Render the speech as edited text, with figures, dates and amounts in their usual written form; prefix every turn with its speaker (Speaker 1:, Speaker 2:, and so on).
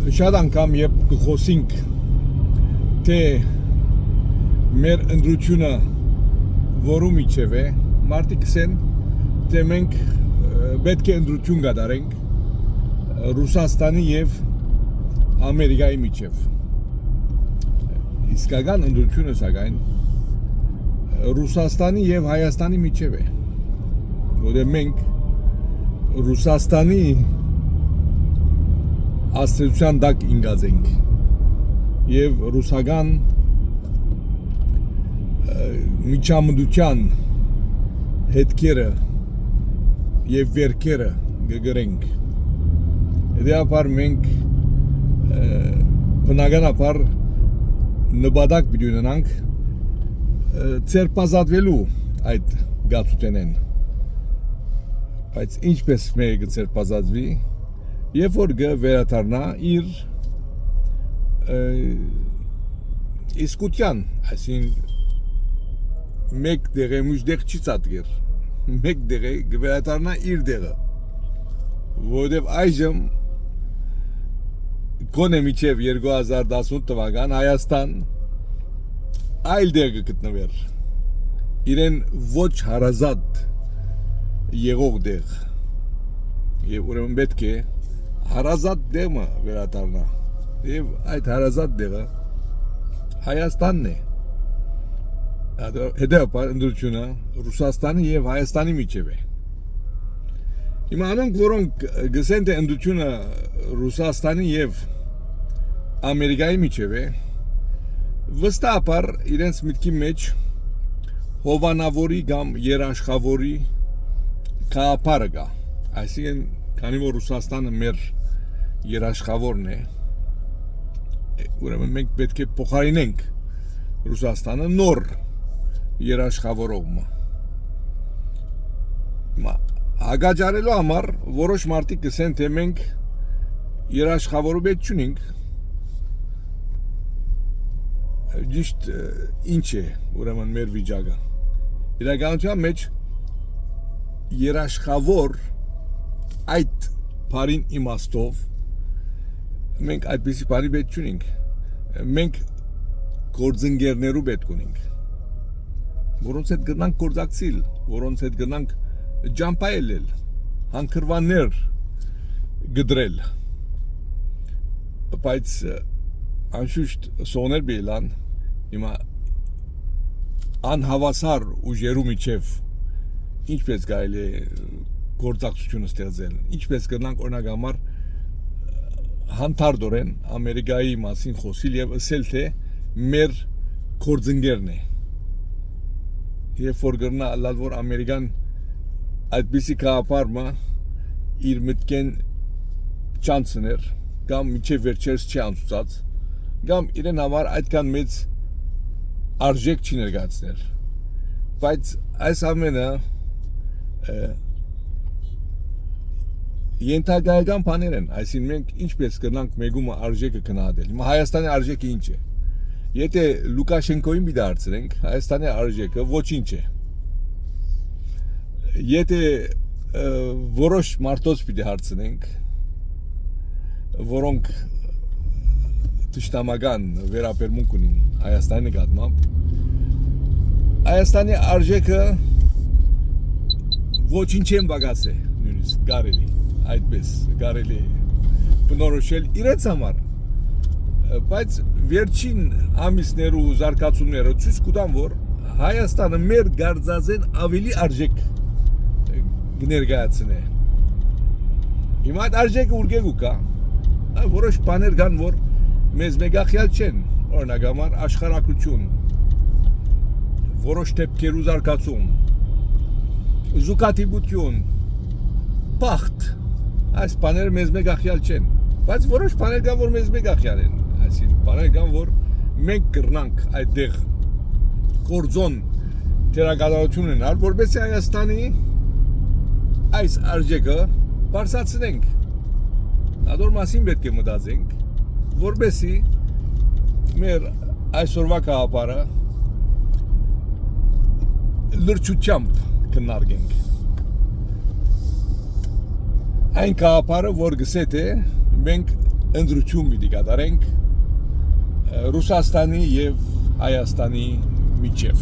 Speaker 1: Շատ անգամ երբ կխոսենք թե մեր ընդրությունը որու միջև է, մարդիկ կսեն թե մենք պետք է ընդրություն կատարենք Ռուսաստանի եւ Ամերիկայի միջև։ Իսկական ընդրությունը սակայն Ռուսաստանի եւ Հայաստանի միջև է, որտեղ մենք Ռուսաստանի աստեցության դակ ինգած ենք եւ ռուսական միջամտության հետքերը եւ վերքերը գգրենք։ Դեպար մենք բնականաբար նպատակ պիտի ունենանք ցերպազատվելու այդ գացութենեն, բայց ինչպես մեկը ցերպազատվի, երբ որ վերադառնա իր իսկության, այսինքն մեկ դեղը մյուս դեղ չի ծածկեր, մեկ դեղը վերադառնա իր դեղը, որովհետև այժմ գոնե մինչև 2018 թվական Հայաստան այլ դեղ գտնվեր, իրեն ոչ հարազատ եղող դեղ, եւ ուրեմն պետք է հարազատ դեղը վերադառնա, եւ այդ հարազատ դեղը Հայաստանն է։ Հետևաբար ընդրությունը Ռուսաստանի եւ Հայաստանի միջև է։ Հիմա անոնք, որոնք գսեն թե ընդրությունը Ռուսաստանի եւ Ամերիկայի միջև է, վստահաբար իրենց միտքի մեջ հովանավորի կամ երաշխավորի գաղափարը կա, այսինքն քանի որ Ռուսաստանը մեր երաշխավորն է, ուրեմն մենք պետք է փոխարինենք Ռուսաստանը նոր երաշխավորողը։ Հագաջարելու համար որոշ մարդիկ կսեն թե մենք երաշխավորու պետք չունենք, ճիշտ ինչ է ուրեմն մեր վիճակը։ Իրականության մեջ երաշխավոր այդ բարին իմաստով մենք այդպիսի բարի պետք չունենք, մենք գործընկերներու պետք ունենք, որոնց հետ գնանք գործակցել, որոնց հետ գնանք ջամփայել, հանգրվաններ գդրել, բայց անշուշտ սոներ բելան հիմա անհավասար ուժերու միջև ինչպես կարելի է գործակցություն ստեղծել, ինչպես գնանք օրինակ համար հանդարտորեն Ամերիկայի մասին խոսիլ եւ ասել թե մեր գործընկերն է, երբ որ գտնա լալ որ Ամերիկան այդպիսի գաղափարը իր մտքեն չանցներ կամ միջև վերջերս չի անցուցած կամ իրեն համար այդքան մեծ արժեք չի ներկայացներ, բայց այս ամենը ենթակայական բաներ են, այսինքն մենք ինչպես կնանք մեգումը արժեքը գնահատել։ Հիմա Հայաստանի արժեքը ինչ է։ Եթե Լուկաշենկոին մի դարձնենք, Հայաստանի արժեքը ոչինչ է։ Եթե որոշ մարդոց պիտի հարցնենք, որոնք թշնամական վերաբերմունք ունին Հայաստանի նկատմամբ, Հայաստանի արժեքը ոչինչ են բագաս է, նույնիսկ կարելի այդպես կարելի բնորոշել իրենց համար, բայց վերջին ամիսներու զարգացումները ցույց կտան, որ Հայաստանը մեր գարձածեն ավելի արժեք ներկայացնե։ Հիմա այդ արժեքը ուրգեգու կա, որոշ բաներ կան, որ մեզ մեգախյալ չեն, օրինակ համար աշխարհակություն, որոշ դեպքերու զարգացում, զուգադիպություն, բախտ, այս բաները մեզ մեգախյալ չեն, բայց որոշ բաներ կան, որ մեզ մեգախյալ են, այսինքն բաներ կան, որ մենք կրնանք այդտեղ գործոն թերակատարություն ունենալ, որպեսզի Հայաստանի այս արժեքը բարձրացնենք։ Նադոր մասին պետք է մտածենք, որպեսզի մեր այսօրվա գաղափարը լրջությամբ քննարկենք։ Այն գաղափարը, որ գսե թե մենք ընդրություն պիտի կատարենք Ռուսաստանի եւ Հայաստանի միջև